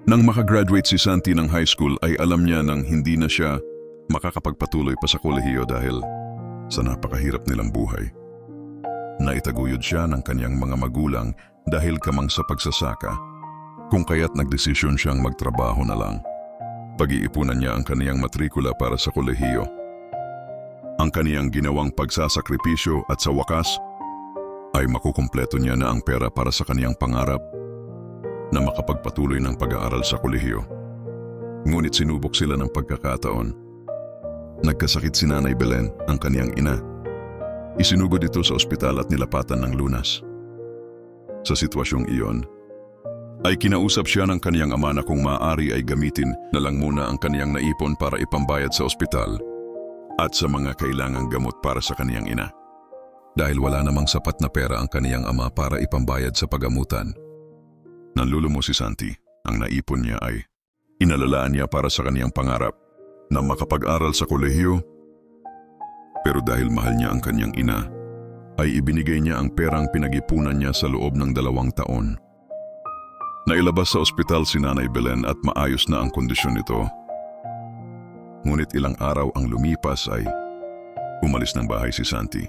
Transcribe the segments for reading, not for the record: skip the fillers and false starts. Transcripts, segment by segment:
Nang makagraduate si Santi ng high school ay alam niya nang hindi na siya makakapagpatuloy pa sa kolehiyo dahil sa napakahirap nilang buhay. Naitaguyod siya ng kanyang mga magulang dahil kamang sa pagsasaka, kung kaya't nagdesisyon siyang magtrabaho na lang. Pag-iipunan niya ang kaniyang matrikula para sa kolehiyo. Ang kaniyang ginawang pagsasakripisyo at sa wakas ay makukumpleto niya na ang pera para sa kaniyang pangarap na makapagpatuloy ng pag-aaral sa kolehiyo. Ngunit sinubok sila ng pagkakataon. Nagkasakit si Nanay Belen, ang kaniyang ina. Isinugod ito sa ospital at nilapatan ng lunas. Sa sitwasyong iyon, ay kinausap siya ng kaniyang ama na kung maaari ay gamitin na lang muna ang kaniyang naipon para ipambayad sa ospital at sa mga kailangang gamot para sa kaniyang ina. Dahil wala namang sapat na pera ang kaniyang ama para ipambayad sa pagamutan. Nanlulumo si Santi, ang naipon niya ay inalalaan niya para sa kaniyang pangarap na makapag-aral sa kolehiyo. Pero dahil mahal niya ang kaniyang ina, ay ibinigay niya ang perang pinag-ipunan niya sa loob ng 2 taon. Nailabas sa ospital si Nanay Belen at maayos na ang kondisyon nito. Ngunit ilang araw ang lumipas ay umalis ng bahay si Santi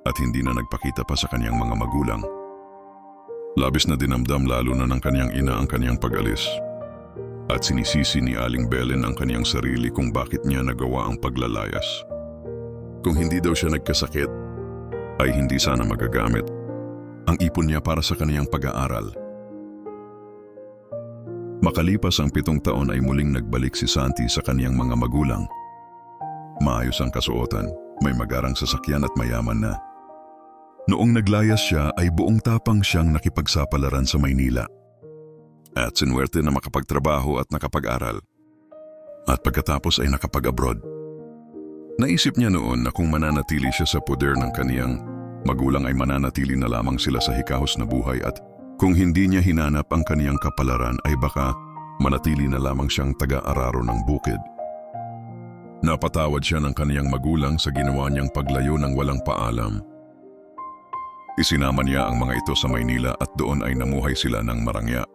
at hindi na nagpakita pa sa kaniyang mga magulang. Labis na dinamdam lalo na ng kaniyang ina ang kaniyang pag-alis. At sinisisi ni Aling Belen ang kaniyang sarili kung bakit niya nagawa ang paglalayas. Kung hindi daw siya nagkasakit, ay hindi sana magagamit ang ipon niya para sa kaniyang pag-aaral. Makalipas ang 7 taon ay muling nagbalik si Santi sa kaniyang mga magulang. Maayos ang kasuotan, may magarang sasakyan at mayaman na. Noong naglayas siya ay buong tapang siyang nakipagsapalaran sa Maynila. At sinuwerte na makapagtrabaho at nakapag-aral. At pagkatapos ay nakapag-abroad. Naisip niya noon na kung mananatili siya sa poder ng kaniyang magulang ay mananatili na lamang sila sa hikahos na buhay at kung hindi niya hinanap ang kaniyang kapalaran ay baka manatili na lamang siyang taga-araro ng bukid. Napatawad siya ng kaniyang magulang sa ginawa niyang paglayo ng walang paalam. Isinama niya ang mga ito sa Maynila at doon ay namuhay sila ng marangya.